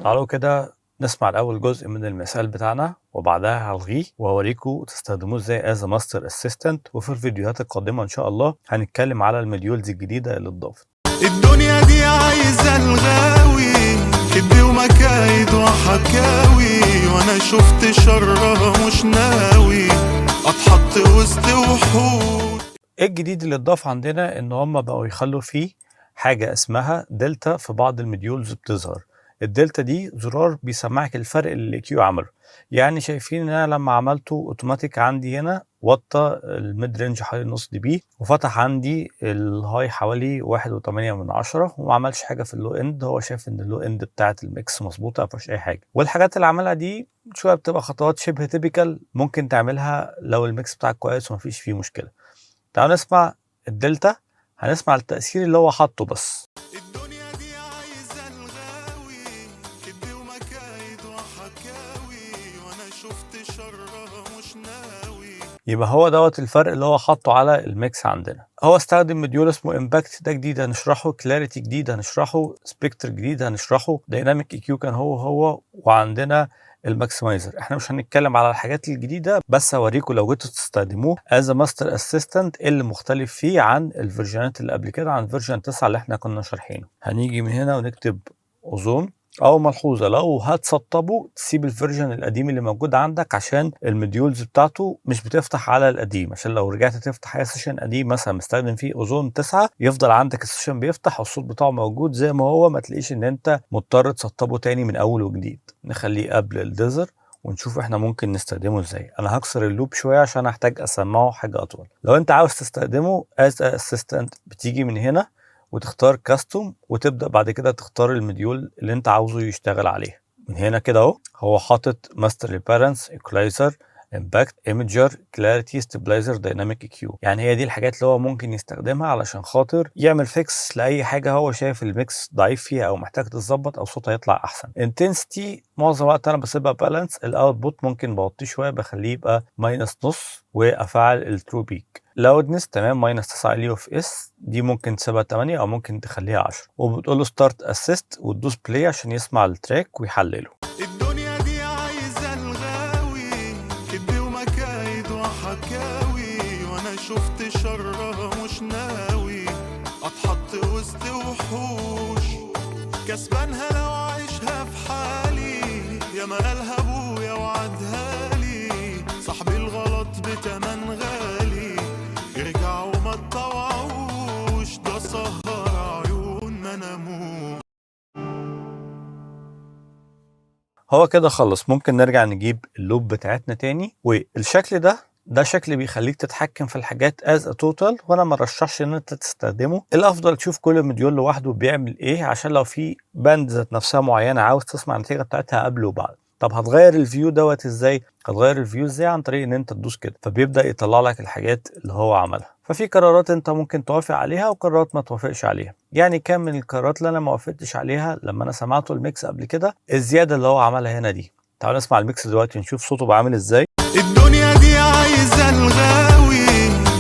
تعالوا كده نسمع الأول جزء من المثال بتاعنا وبعدها هلغيه وهوريكم تستخدموه ازاي as a master assistant. وفي الفيديوهات القادمة إن شاء الله هنتكلم على المديولز الجديدة اللي اتضافت. الدنيا دي عايزة الغاوي كدب ومكايد وحكاوي، وانا شفت شرها مش ناوي اتحط وسط وحود. ايه الجديد اللي اتضاف عندنا؟ ان هم بقوا يخلوا فيه حاجة اسمها دلتا في بعض المديولز بتظهر. الدلتا دي زرار بيسمعك الفرق اللي كيو عمله. يعني شايفين ان انا لما عملته اوتوماتيك عندي هنا وطى الميد رينج حوالي نص دي بي وفتح عندي الهاي حوالي 1.8 وما عملش حاجة في اللو اند. هو شايف ان اللو اند بتاعت الميكس مظبوطة مفيهاش اي حاجة. والحاجات اللي عملها دي شوية بتبقى خطوات شبه تيبيكال ممكن تعملها لو الميكس بتاعك كويس ومفيش فيه مشكلة. تعالوا نسمع الدلتا، هنسمع التأثير اللي هو حاطه بس. الدنيا دي عايزة الغاوي كدب ومكايد وحكاوي، وانا شفت شرها مش ناوي. يبقى هو دوت الفرق اللي هو حاطه على الميكس عندنا. هو استخدم مديول اسمه امباكت، ده جديد هنشرحه، كلاريتي جديد هنشرحه، سبيكتر جديد هنشرحه، دايناميك اي كيو كان هو وعندنا الماكسمايزر. احنا مش هنتكلم على الحاجات الجديده، بس هوريكم لو جيتوا تستخدموه از ماستر اسيستنت اللي مختلف فيه عن الفيرجنات اللي قبل كده، عن فيرجن 9 اللي احنا كنا شارحينه. هنيجي من هنا ونكتب اوزون. أول ملحوظة، لو هتسطبه تسيب الفيرجن القديم اللي موجود عندك عشان المديولز بتاعته مش بتفتح على القديم، عشان لو رجعت تفتح أي سيشن قديم مثلا مستخدم فيه أوزون 9 يفضل عندك السيشن بيفتح والصوت بتاعه موجود زي ما هو، ما تلاقيش إن أنت مضطر تسطبه تاني من أول وجديد. نخليه قبل الديزر ونشوف احنا ممكن نستخدمه ازاي. انا هكسر اللوب شويه عشان احتاج اسمعه حاجه اطول. لو انت عاوز تستخدمه as a assistant بتيجي من هنا وتختار كاستوم وتبدا بعد كده تختار المديول اللي انت عاوزه يشتغل عليه. من هنا كده اهو هو حاطط ماستر ريبارنس، ايكولايزر، امباكت، ايمجر، كلاريتي، ستابلايزر، دايناميك كيو. يعني هي دي الحاجات اللي هو ممكن يستخدمها علشان خاطر يعمل فيكس لاي حاجه هو شايف الميكس ضعيف فيها او محتاج تتظبط او صوتها يطلع احسن. انتنسيتي معظم الوقت انا بسيبها بالانس. الاوتبوت ممكن بوطيه شويه بخليه يبقى ماينس نص وافعل الترو بيك. لاودنس تمام ماينس 9 ال اوف اس، دي ممكن تسيبها 8 او ممكن تخليها 10. وبتقول له ستارت اسيست وتدوس بلاي عشان يسمع التراك ويحلله. الدنيا دي عايزة الغاوي كدب ومكايد وحكاوي، وانا شفت شرها مش ناوي اتحط وسط وحوش. كسبانها لو عايشها في حالي، يا ما قالها ابويا وعدها لي، صاحبي الغلط بتمن غالي يرجع وما تطوعوش، ده سهر عيون ما ناموش. هو كده خلص. ممكن نرجع نجيب اللوب بتاعتنا تاني. والشكل ده شكل بيخليك تتحكم في الحاجات از توتال، وانا ما رشحش ان انت تستخدمه. الافضل تشوف كل مديول لوحده بيعمل ايه، عشان لو في باند ذات نفسها معينه عاوز تسمع النتيجه بتاعتها قبل وبعد. طب هتغير الفيو دوت ازاي؟ هتغير الفيو ازاي؟ عن طريق ان انت تدوس كده فبيبدا يطلع لك الحاجات اللي هو عملها. ففي قرارات انت ممكن توافق عليها وقرارات ما توافقش عليها. يعني كان من القرارات اللي انا ما وافقتش عليها لما انا سمعته الميكس قبل كده الزياده اللي هو عملها هنا دي. تعالوا نسمع الميكس دلوقتي نشوف صوته بعمل ازاي. الدنيا دي عايزة الغاوي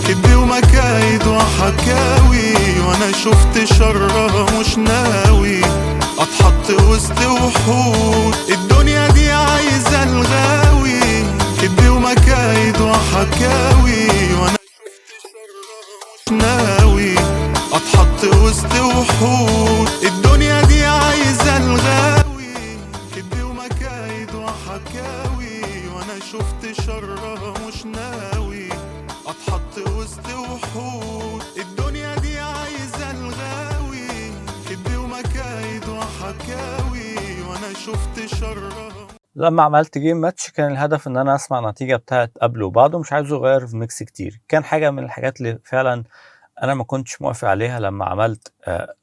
كدب ومكايد وحكاوي، وانا شفت شرها مش ناوي اتحط وسط وحود. الدنيا دي عايزة الغاوي كدب ومكايد وحكاوي، وانا شفت شرها مش ناوي اتحط وسط وحود. الدنيا دي عايزة الغاوي كدب ومكايد وحكاوي، وانا شفت شرها مش ناوي اتحط وسط وحود. الدنيا دي عايزة الغاوي كدب ومكايد وحكاوي، وانا شفت شرها. لما عملت جيم ماتش كان الهدف ان انا اسمع النتيجه بتاعت قبل وبعد، ومش عايزه اغير في ميكس كتير. كان حاجه من الحاجات اللي فعلا انا ما كنتش موافق عليها لما عملت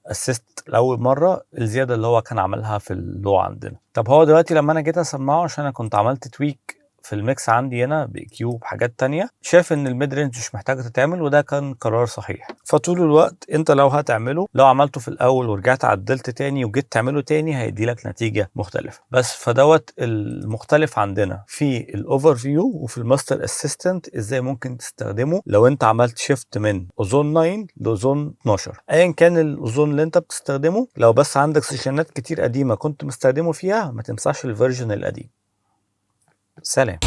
اسيست لاول مره، الزياده اللي هو كان عملها في اللو عندنا. طب هو دلوقتي لما انا جيت اسمعه عشان انا كنت عملت تويك في الميكس عندي هنا بإكيو بحاجات تانية، شايف ان الميد رينج مش محتاجة تتعمل، وده كان قرار صحيح. فطول الوقت انت لو هتعمله، لو عملته في الاول ورجعت عدلت تاني وجيت تعمله تاني، هيدي لك نتيجة مختلفة. بس فدوت المختلف عندنا في الاوفر فيو وفي الماستر اسيستنت ازاي ممكن تستخدمه لو انت عملت شيفت من اوزون 9 لاوزون 12. ايا كان الاوزون اللي انت بتستخدمه، لو بس عندك سيشنات كتير قديمة كنت مستخدمه فيها، ما تمسحش الفيرجن القديم. سلام.